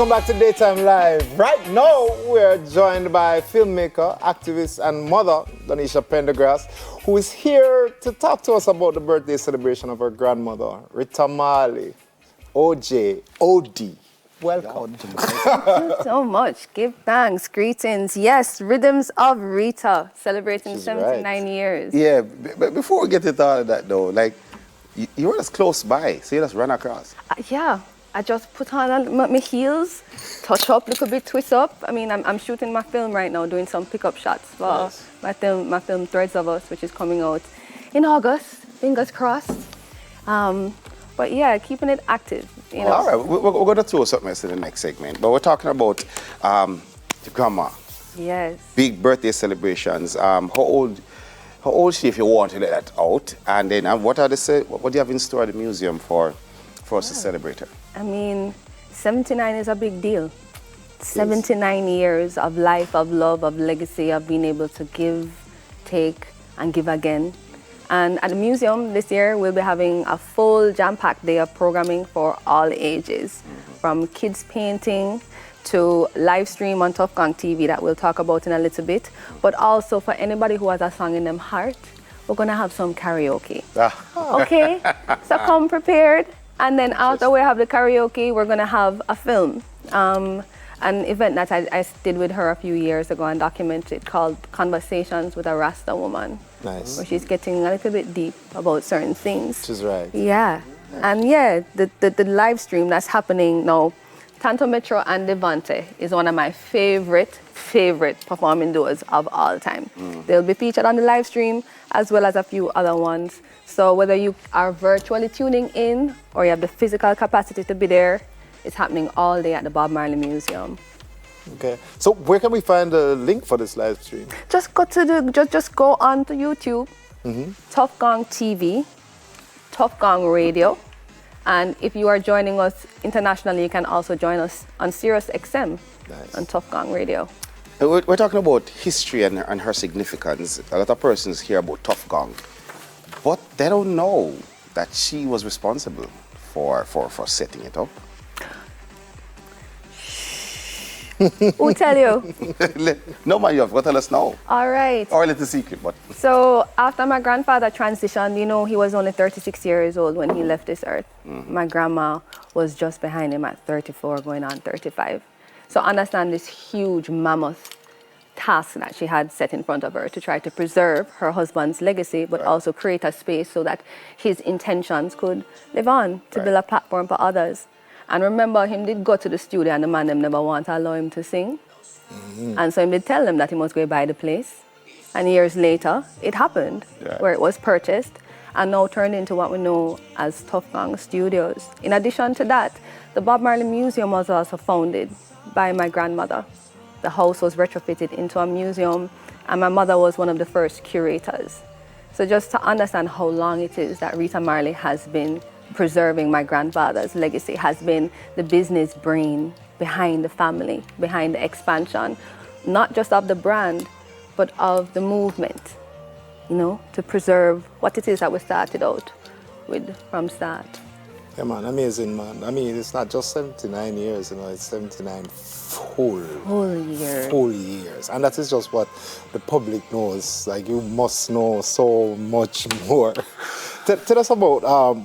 Welcome back to Daytime Live. Right now, we're joined by filmmaker, activist, and mother, Donisha Pendergrass, who is here to talk to us about the birthday celebration of her grandmother, Rita Marley. OJ, OD. Welcome. Thank you so much. Give thanks. Greetings. Yes, Rhythms of Rita, celebrating 79 years. Yeah, but before we get into all of that though, like, you were just close by, so you just ran across. Yeah, I just put on my heels, touch up, look a bit, twist up. I mean, I'm shooting my film right now, doing some pickup shots for my film Threads of Us, which is coming out in August, fingers crossed. But yeah, keeping it active. You know. All right, we're going to throw something else in the next segment, but we're talking about your grandma. Yes. Big birthday celebrations. How old is she, if you want to let that out? And then what do you have in store at the museum for us to celebrate her? I mean, 79 is a big deal. 79 years of life, of love, of legacy, of being able to give, take, and give again. And at the museum this year, we'll be having a full jam-packed day of programming for all ages, from kids painting to live stream on Tough Gang TV that we'll talk about in a little bit, but also for anybody who has a song in them heart, we're gonna have some karaoke. Okay, so come prepared. And then after we have the karaoke, we're gonna have a film. An event that I did with her a few years ago and documented called Conversations with a Rasta Woman. Nice. Where she's getting a little bit deep about certain things. Which is right. Yeah. And yeah, the live stream that's happening now, Tanto Metro and Devante is one of my favorite performing duos of all time. They'll be featured on the live stream as well as a few other ones. So whether you are virtually tuning in or you have the physical capacity to be there, it's happening all day at the Bob Marley Museum. Okay. So where can we find the link for this live stream? Just go to just go on to YouTube, Tough Gang TV, Tough Gang Radio. And if you are joining us internationally, you can also join us on Sirius XM on Tough Gang Radio. We're talking about history and her significance. A lot of persons hear about Tough Gang, but they don't know that she was responsible for setting it up. Who tell you? No, man, you have got to tell us now. All right. Or a little secret, but. So after my grandfather transitioned, you know, he was only 36 years old when he left this earth. My grandma was just behind him at 34, going on 35. So understand this huge mammoth task that she had set in front of her to try to preserve her husband's legacy, but also create a space so that his intentions could live on to build a platform for others. And remember, him did go to the studio and the man them never want to allow him to sing. And so him did tell them that he must go buy the place. And years later, it happened, where it was purchased and now turned into what we know as Tough Gang Studios. In addition to that, the Bob Marley Museum was also founded by my grandmother. The house was retrofitted into a museum, and my mother was one of the first curators. So just to understand how long it is that Rita Marley has been preserving my grandfather's legacy, has been the business brain behind the family, behind the expansion, not just of the brand, but of the movement, you know, to preserve what it is that we started out with from start. Yeah, man, amazing, man. I mean, it's not just 79 years, you know, it's 79 full years. And that is just what the public knows. Like, you must know so much more. Tell us about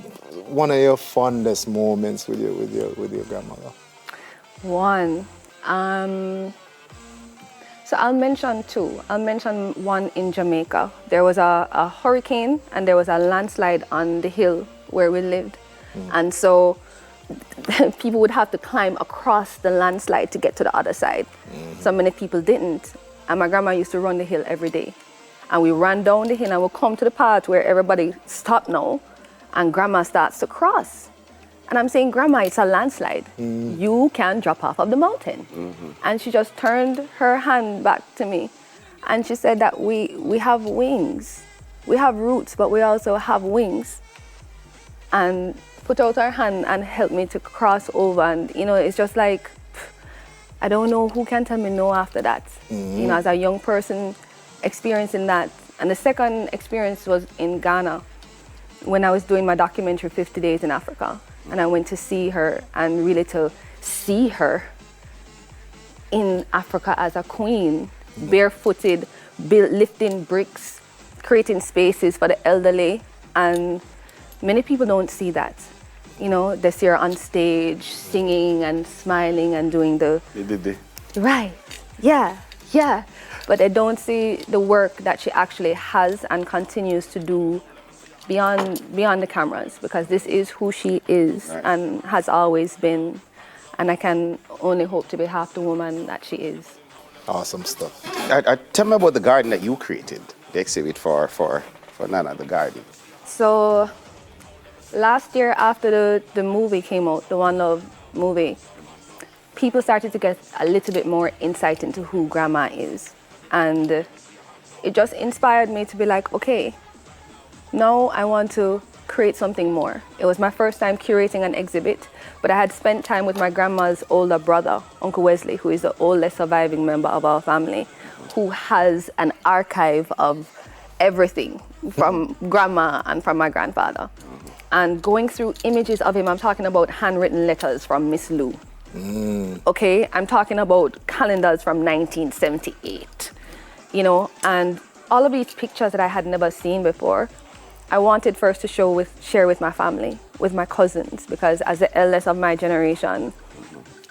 one of your fondest moments with your grandmother. One. So I'll mention two. I'll mention one in Jamaica. There was a hurricane and there was a landslide on the hill where we lived. And so people would have to climb across the landslide to get to the other side. So many people didn't. And my grandma used to run the hill every day. And we ran down the hill and we'll come to the part where everybody stopped now and grandma starts to cross. And I'm saying, Grandma, it's a landslide. You can drop off of the mountain. And she just turned her hand back to me. And she said that we have wings. We have roots, but we also have wings. And put out her hand and helped me to cross over. And, you know, it's just like, I don't know who can tell me no after that. You know, as a young person experiencing that. And the second experience was in Ghana when I was doing my documentary 50 Days in Africa. And I went to see her, and really to see her in Africa as a queen, barefooted, lifting bricks, creating spaces for the elderly, and many people don't see that. You know, they see her on stage singing and smiling and doing the right, yeah, yeah, but they don't see the work that she actually has and continues to do beyond the cameras, because this is who she is and has always been, and I can only hope to be half the woman that she is. Awesome stuff. Tell me about the garden that you created, the exhibit for Nana, the garden. So last year, after the movie came out, the One Love movie, people started to get a little bit more insight into who Grandma is, and it just inspired me to be like, okay, now I want to create something more. It was my first time curating an exhibit, but I had spent time with my grandma's older brother, Uncle Wesley, who is the oldest surviving member of our family, who has an archive of everything from grandma and from my grandfather. And going through images of him, I'm talking about handwritten letters from Miss Lou. Okay, I'm talking about calendars from 1978, you know, and all of these pictures that I had never seen before, I wanted first to share with my family, with my cousins, because as the eldest of my generation,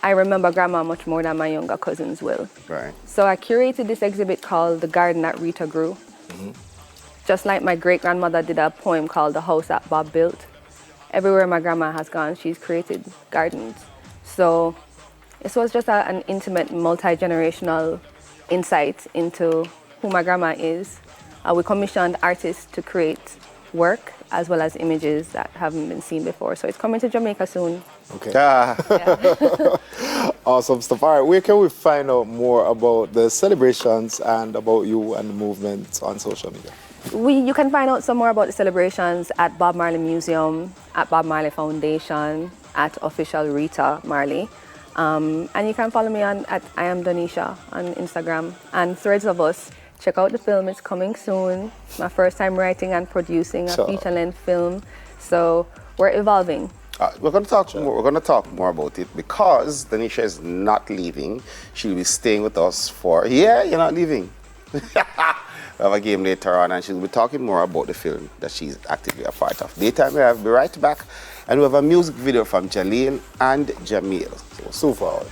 I remember Grandma much more than my younger cousins will. Right. So I curated this exhibit called The Garden That Rita Grew. Just like my great-grandmother did a poem called The House That Bob Built. Everywhere my grandma has gone, she's created gardens. So this was just an intimate, multi-generational insight into who my grandma is. We commissioned artists to create work as well as images that haven't been seen before. So it's coming to Jamaica soon. Okay. Yeah. Awesome stuff. All right, where can we find out more about the celebrations and about you and the movement on social media? You can find out some more about the celebrations at Bob Marley Museum, at Bob Marley Foundation, at official Rita Marley. And you can follow me at I am Donisha on Instagram and Threads of Us. Check out the film, it's coming soon. My first time writing and producing a feature-length film. So we're evolving. We're going to talk more. We're going to talk more about it because Donisha is not leaving. She'll be staying with us for. Yeah, you're not leaving. We have a game later on, and she'll be talking more about the film that she's actively a part of. Daytime, we'll be right back, and we have a music video from Jaleel and Jamil. So far.